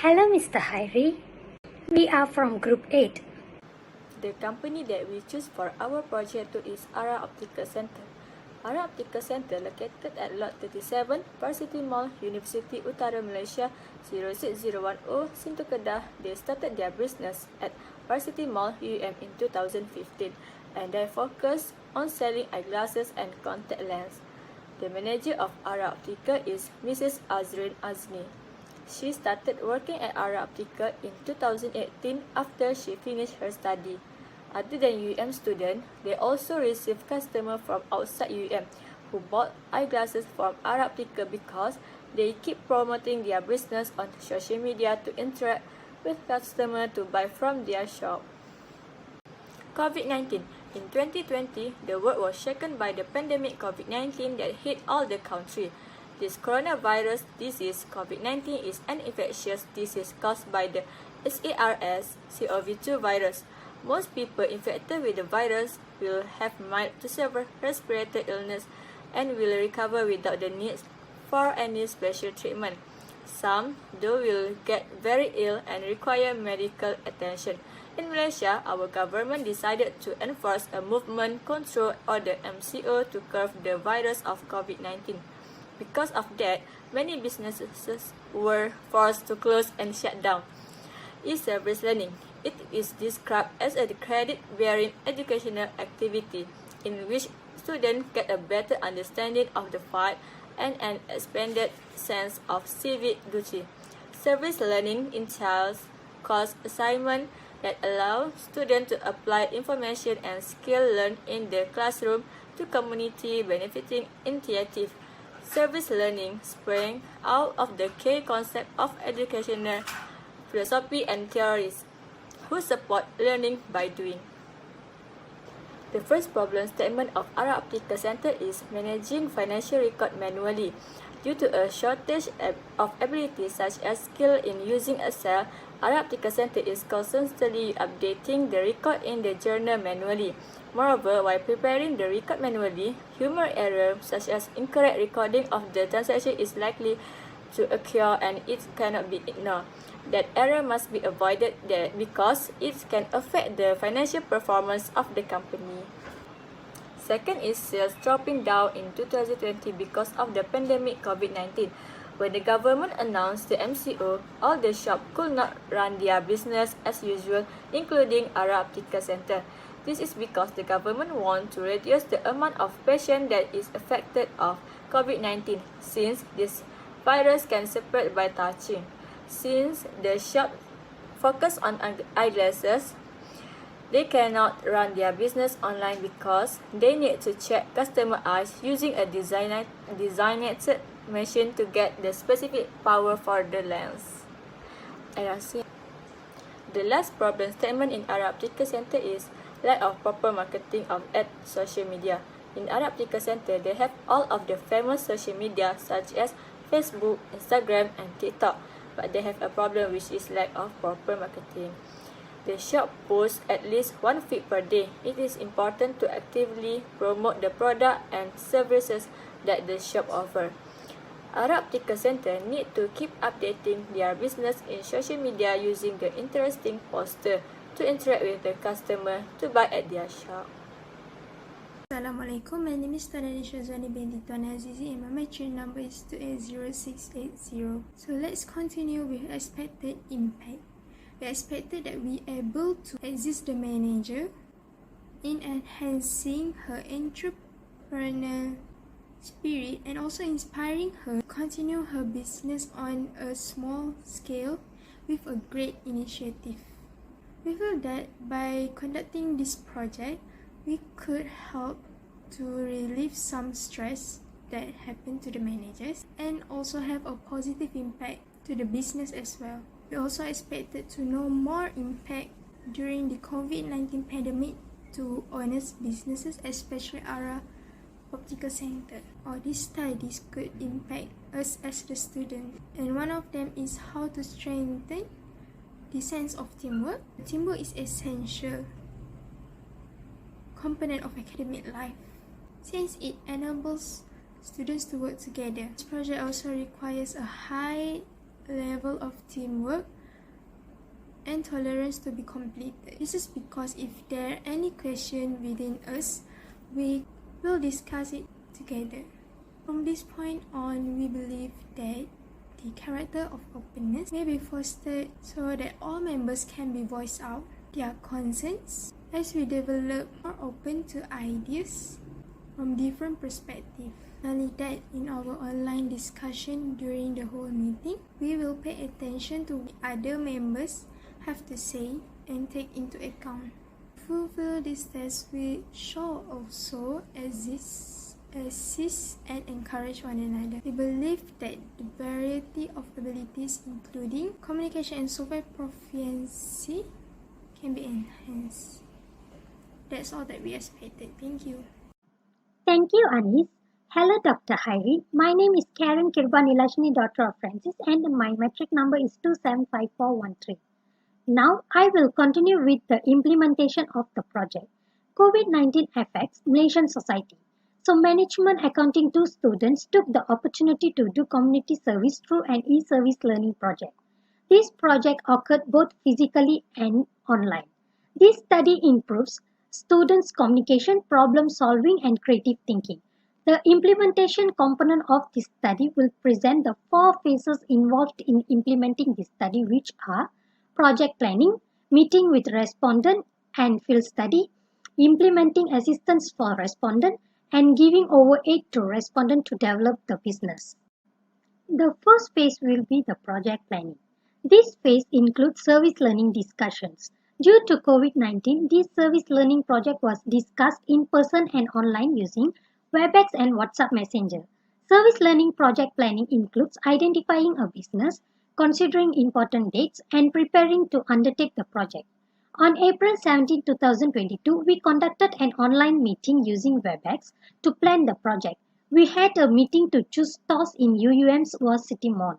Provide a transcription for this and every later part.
Hello, Mr. Hairi. We are from Group 8. The company that we choose for our project is ARA Optical Center. ARA Optical Center located at Lot 37, Varsity Mall, University Utara Malaysia 06010, Sintu Kedah. They started their business at Varsity Mall, UM in 2015, and they focus on selling eyeglasses and contact lens. The manager of ARA Optical is Mrs. Azrin Azni. She started working at ARA Optical in 2018 after she finished her study. Other than UM students, they also receive customers from outside UM who bought eyeglasses from ARA Optical because they keep promoting their business on social media to interact with customers to buy from their shop. COVID-19. In 2020, the world was shaken by the pandemic COVID-19 that hit all the country. This coronavirus disease, COVID-19, is an infectious disease caused by the SARS-CoV-2 virus. Most people infected with the virus will have mild to severe respiratory illness and will recover without the need for any special treatment. Some, though, will get very ill and require medical attention. In Malaysia, our government decided to enforce a movement control order (MCO) to curb the virus of COVID-19. Because of that, many businesses were forced to close and shut down. E-service learning. It is described as a credit-bearing educational activity in which students get a better understanding of the fight and an expanded sense of civic duty. Service learning entails course assignment that allow students to apply information and skill learned in the classroom to community-benefiting initiatives. Service learning sprang out of the key concept of educational philosophy and theories, who support learning by doing. The first problem statement of ARA Optical Center is managing financial record manually. Due to a shortage of abilities such as skill in using Excel, ARA Optical Center is constantly updating the record in the journal manually. Moreover, while preparing the record manually, human error such as incorrect recording of the transaction is likely to occur and it cannot be ignored. That error must be avoided because it can affect the financial performance of the company. Second is sales dropping down in 2020 because of the pandemic COVID-19. When the government announced the MCO, all the shops could not run their business as usual, including ARA Optical Center. This is because the government wants to reduce the amount of patients that is affected of COVID-19, since this virus can spread by touching. Since the shop focus on eyeglasses, they cannot run their business online because they need to check customer eyes using a designated machine to get the specific power for the lens. The last problem statement in ARA Optical Center is lack of proper marketing of social media. In ARA Optical Center, they have all of the famous social media such as Facebook, Instagram, and TikTok, but they have a problem which is lack of proper marketing. The shop posts at least one feed per day. It is important to actively promote the product and services that the shop offers. ARA Optical Center need to keep updating their business in social media using the interesting poster to interact with the customer to buy at their shop. Assalamualaikum, my name is Tananisha Zwani binti Tuan Azizi and my matric number is 280680. So let's continue with expected impact. We expected that we able to assist the manager in enhancing her entrepreneurial spirit and also inspiring her to continue her business on a small scale with a great initiative. We feel that by conducting this project, we could help to relieve some stress that happened to the managers and also have a positive impact to the business as well. We also expected to know more impact during the COVID-19 pandemic to honest businesses, especially ARA Optical Center. All these studies could impact us as the student, and one of them is how to strengthen the sense of teamwork. Teamwork is essential component of academic life since it enables students to work together. This project also requires a high level of teamwork and tolerance to be completed. This is because if there are any question within us, we will discuss it together. From this point on, we believe that the character of openness may be fostered so that all members can be voiced out their concerns as we develop more open to ideas from different perspectives. Not only that, in our online discussion during the whole meeting, we will pay attention to what other members have to say and take into account. To fulfill this task, we shall also assist and encourage one another. We believe that the variety of abilities, including communication and software proficiency, can be enhanced. That's all that we expected. Thank you. Thank you, Anis. Hello, Dr. Hairi. My name is Karen Kirbanilashni, daughter of Francis, and my metric number is 275413. Now, I will continue with the implementation of the project. COVID-19 affects Malaysian society. So, Management Accounting 2 students took the opportunity to do community service through an e-service learning project. This project occurred both physically and online. This study improves students' communication, problem solving, and creative thinking. The implementation component of this study will present the 4 phases involved in implementing this study, which are project planning, meeting with respondent and field study, implementing assistance for respondent, and giving over aid to respondent to develop the business. The first phase will be the project planning. This phase includes service learning discussions. Due to COVID-19, this service learning project was discussed in person and online using Webex and WhatsApp Messenger. Service learning project planning includes identifying a business, considering important dates, and preparing to undertake the project. On April 17, 2022, we conducted an online meeting using Webex to plan the project. We had a meeting to choose stores in UUM's World City Mall.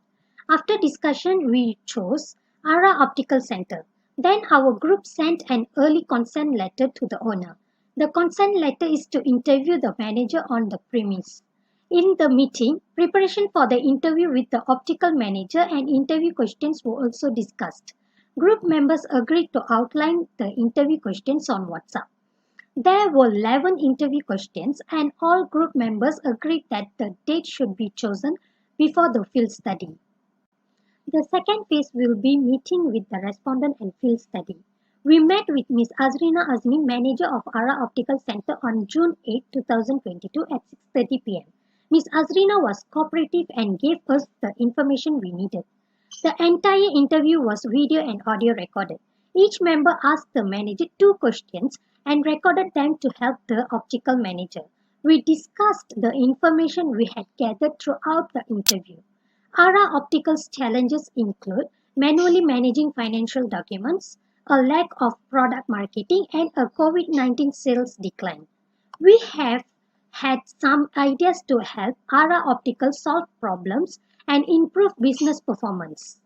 After discussion, we chose Ara Optical Center. Then our group sent an early consent letter to the owner. The consent letter is to interview the manager on the premise. In the meeting, preparation for the interview with the optical manager and interview questions were also discussed. Group members agreed to outline the interview questions on WhatsApp. There were 11 interview questions and all group members agreed that the date should be chosen before the field study. The second phase will be meeting with the respondent and field study. We met with Ms. Azrina Azmi, manager of Ara Optical Center on June 8, 2022 at 6:30 p.m. Ms. Azrina was cooperative and gave us the information we needed. The entire interview was video and audio recorded. Each member asked the manager 2 questions and recorded them to help the optical manager. We discussed the information we had gathered throughout the interview. Ara Optical's challenges include manually managing financial documents, a lack of product marketing, and a COVID-19 sales decline. We have had some ideas to help Ara Optical solve problems and improve business performance.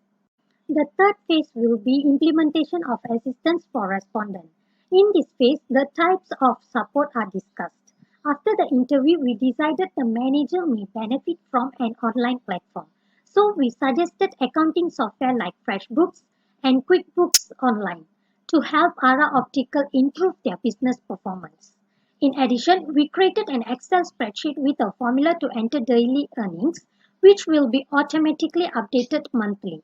The third phase will be implementation of assistance for respondents. In this phase, the types of support are discussed. After the interview, we decided the manager may benefit from an online platform. So we suggested accounting software like FreshBooks and QuickBooks Online to help Ara Optical improve their business performance. In addition, we created an Excel spreadsheet with a formula to enter daily earnings, which will be automatically updated monthly.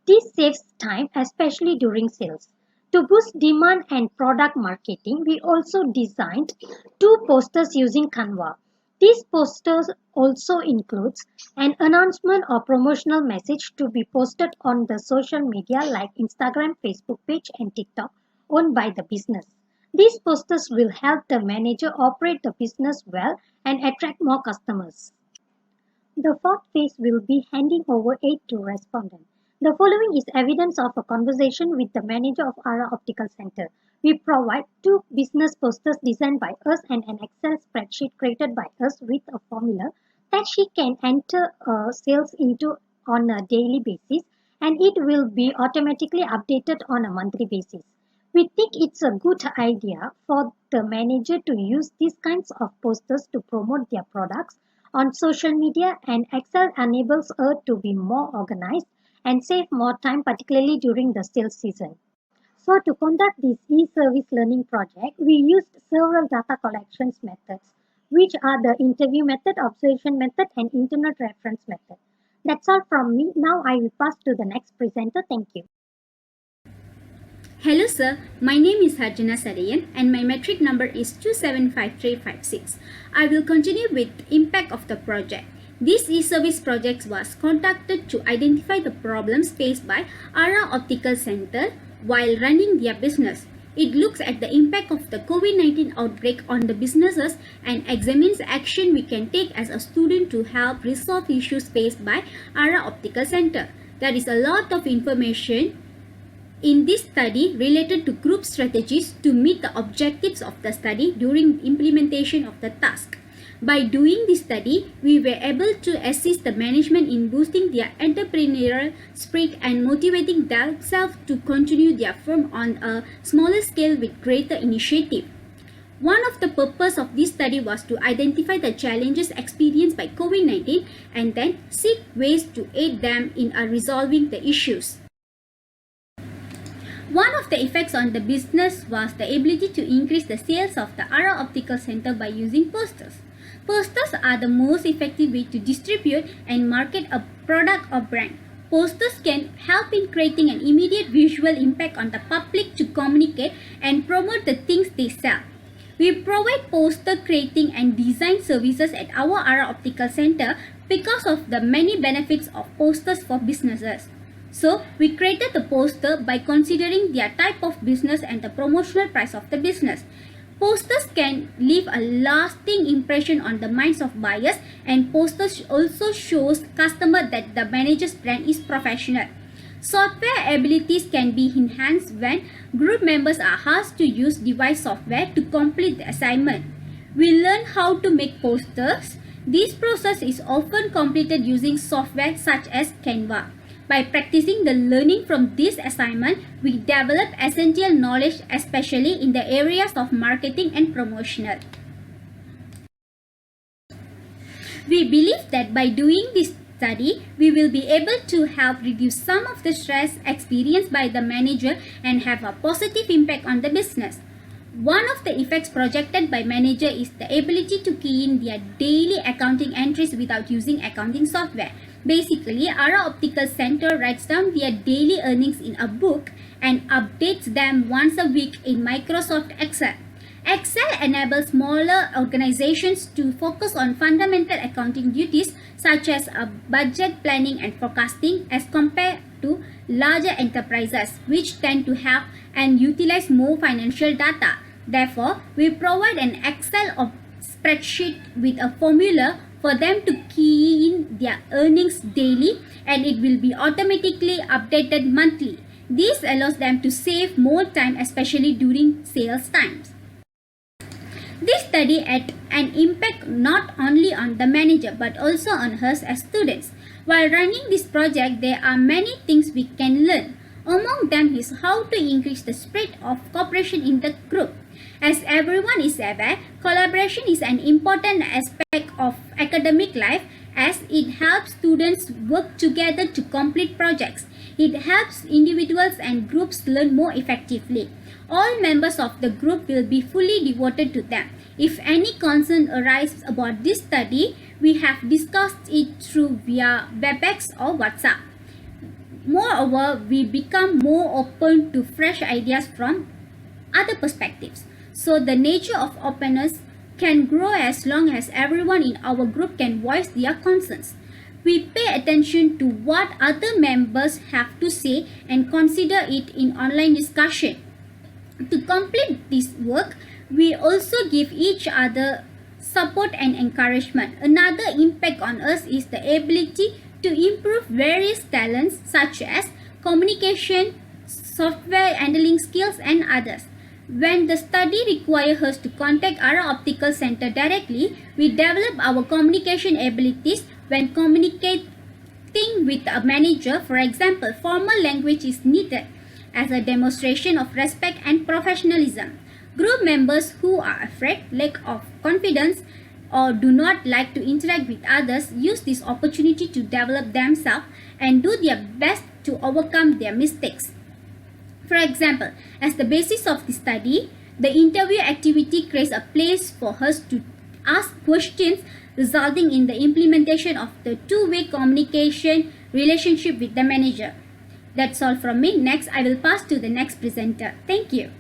This saves time, especially during sales. To boost demand and product marketing, we also designed 2 posters using Canva. These posters also includes an announcement or promotional message to be posted on the social media like Instagram, Facebook page, and TikTok owned by the business. These posters will help the manager operate the business well and attract more customers. The fourth phase will be handing over aid to respondent. The following is evidence of a conversation with the manager of Ara Optical Center. We provide 2 business posters designed by us and an Excel spreadsheet created by us with a formula that she can enter sales into on a daily basis, and it will be automatically updated on a monthly basis. We think it's a good idea for the manager to use these kinds of posters to promote their products on social media, and Excel enables her to be more organized and save more time, particularly during the sales season. So to conduct this e-service learning project, we used several data collections methods, which are the interview method, observation method, and internet reference method. That's all from me. Now I will pass to the next presenter. Thank you. Hello sir, my name is Harjana Sarayan and my metric number is 275356. I will continue with impact of the project. This e-service project was conducted to identify the problems faced by Ara Optical Center while running their business. It looks at the impact of the COVID-19 outbreak on the businesses and examines action we can take as a student to help resolve issues faced by Ara Optical Center. There is a lot of information in this study related to group strategies to meet the objectives of the study during implementation of the task. By doing this study, we were able to assist the management in boosting their entrepreneurial spirit and motivating themselves to continue their firm on a smaller scale with greater initiative. One of the purpose of this study was to identify the challenges experienced by COVID-19 and then seek ways to aid them in resolving the issues. One of the effects on the business was the ability to increase the sales of the Ara Optical Center by using posters. Posters are the most effective way to distribute and market a product or brand. Posters can help in creating an immediate visual impact on the public to communicate and promote the things they sell. We provide poster creating and design services at our Ara Optical Center because of the many benefits of posters for businesses. So, we created the poster by considering their type of business and the promotional price of the business. Posters can leave a lasting impression on the minds of buyers, and posters also shows customer that the manager's brand is professional. Software abilities can be enhanced when group members are asked to use device software to complete the assignment. We learn how to make posters. This process is often completed using software such as Canva. By practicing the learning from this assignment, we develop essential knowledge, especially in the areas of marketing and promotional. We believe that by doing this study, we will be able to help reduce some of the stress experienced by the manager and have a positive impact on the business. One of the effects projected by manager is the ability to key in their daily accounting entries without using accounting software. Basically, Ara Optical Center writes down their daily earnings in a book and updates them once a week in Microsoft Excel. Excel enables smaller organizations to focus on fundamental accounting duties such as budget planning and forecasting as compared to larger enterprises, which tend to have and utilize more financial data. Therefore, we provide an Excel spreadsheet with a formula for them to key in their earnings daily, and it will be automatically updated monthly. This allows them to save more time, especially during sales times. This study had an impact not only on the manager but also on us as students. While running this project, there are many things we can learn. Among them is how to increase the spirit of cooperation in the group. As everyone is aware, collaboration is an important aspect of academic life as it helps students work together to complete projects. It helps individuals and groups learn more effectively. All members of the group will be fully devoted to them. If any concern arises about this study, we have discussed it through via WebEx or WhatsApp. Moreover, we become more open to fresh ideas from other perspectives. So the nature of openness can grow as long as everyone in our group can voice their concerns. We pay attention to what other members have to say and consider it in online discussion. To complete this work, we also give each other support and encouragement. Another impact on us is the ability to improve various talents such as communication, software handling skills, and others. When the study requires us to contact our optical center directly, we develop our communication abilities when communicating with a manager. For example, formal language is needed as a demonstration of respect and professionalism. Group members who are afraid, lack of confidence, or do not like to interact with others use this opportunity to develop themselves and do their best to overcome their mistakes. For example, as the basis of the study, the interview activity creates a place for us to ask questions, resulting in the implementation of the two-way communication relationship with the manager. That's all from me. Next, I will pass to the next presenter. Thank you.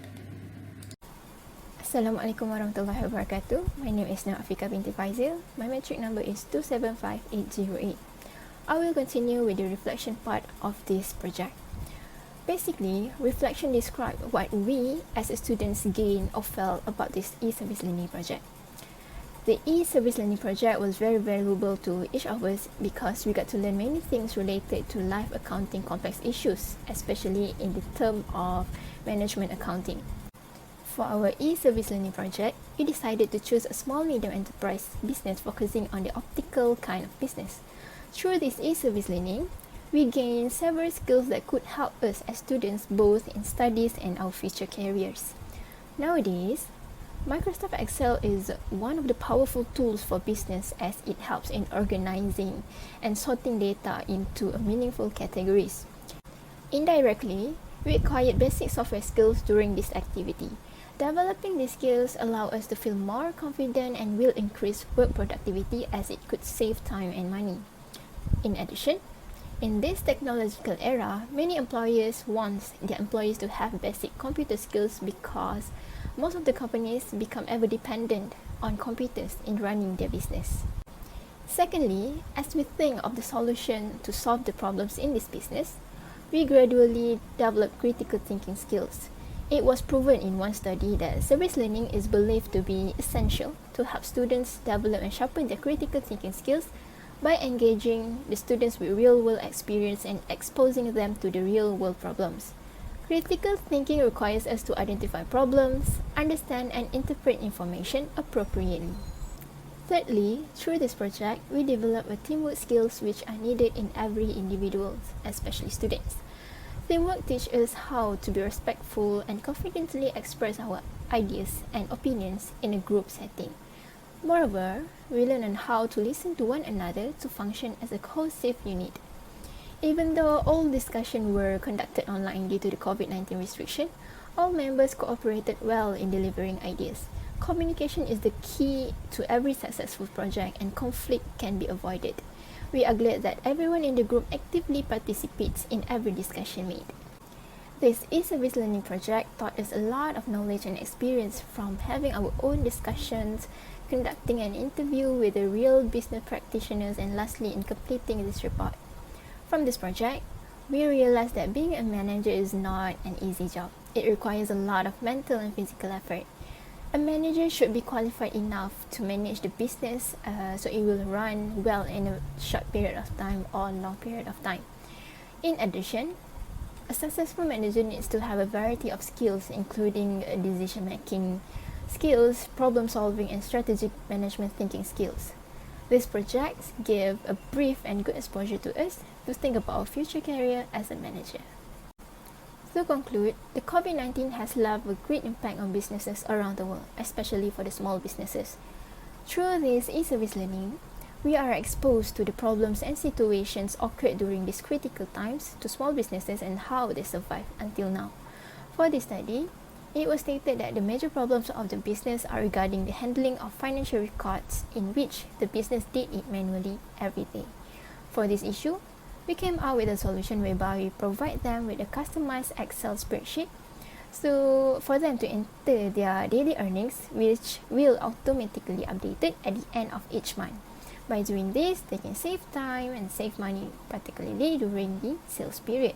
Assalamualaikum warahmatullahi wabarakatuh. My name is Afika binti Faizil. My metric number is 275808. I will continue with the reflection part of this project. Basically, reflection describes what we as students gain or felt about this e-service learning project. The e-service learning project was very valuable to each of us because we got to learn many things related to live accounting complex issues, especially in the term of management accounting. For our e-service learning project, we decided to choose a small medium enterprise business focusing on the optical kind of business. Through this e-service learning, we gained several skills that could help us as students both in studies and our future careers. Nowadays, Microsoft Excel is one of the powerful tools for business as it helps in organizing and sorting data into meaningful categories. Indirectly, we acquired basic software skills during this activity. Developing these skills allow us to feel more confident and will increase work productivity as it could save time and money. In addition, in this technological era, many employers want their employees to have basic computer skills because most of the companies become ever dependent on computers in running their business. Secondly, as we think of the solution to solve the problems in this business, we gradually develop critical thinking skills. It was proven in one study that service learning is believed to be essential to help students develop and sharpen their critical thinking skills by engaging the students with real-world experience and exposing them to the real-world problems. Critical thinking requires us to identify problems, understand and interpret information appropriately. Thirdly, through this project, we develop a teamwork skills which are needed in every individual, especially students. Teamwork teaches us how to be respectful and confidently express our ideas and opinions in a group setting. Moreover, we learn on how to listen to one another to function as a cohesive unit. Even though all discussions were conducted online due to the COVID-19 restriction, all members cooperated well in delivering ideas. Communication is the key to every successful project and conflict can be avoided. We are glad that everyone in the group actively participates in every discussion made. This e-service learning project taught us a lot of knowledge and experience from having our own discussions, conducting an interview with the real business practitioners, and lastly in completing this report. From this project, we realized that being a manager is not an easy job. It requires a lot of mental and physical effort. A manager should be qualified enough to manage the business so it will run well in a short period of time or long period of time. In addition, a successful manager needs to have a variety of skills including decision-making skills, problem-solving and strategic management thinking skills. These projects give a brief and good exposure to us to think about our future career as a manager. To conclude, the COVID-19 has left a great impact on businesses around the world, especially for the small businesses. Through this e-service learning, we are exposed to the problems and situations occurred during these critical times to small businesses and how they survive until now. For this study, it was stated that the major problems of the business are regarding the handling of financial records in which the business did it manually every day. For this issue, we came out with a solution whereby we provide them with a customized Excel spreadsheet so for them to enter their daily earnings, which will automatically updated at the end of each month. By doing this, they can save time and save money, particularly during the sales period.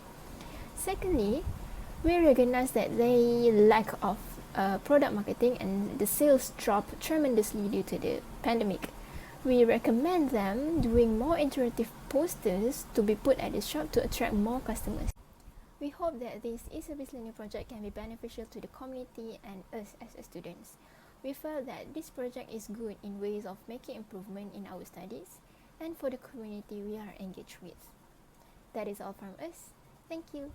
Secondly, we recognize that they lack of product marketing and the sales dropped tremendously due to the pandemic. We recommend them doing more interactive posters to be put at the shop to attract more customers. We hope that this e-service learning project can be beneficial to the community and us as students. We felt that this project is good in ways of making improvement in our studies and for the community we are engaged with. That is all from us. Thank you.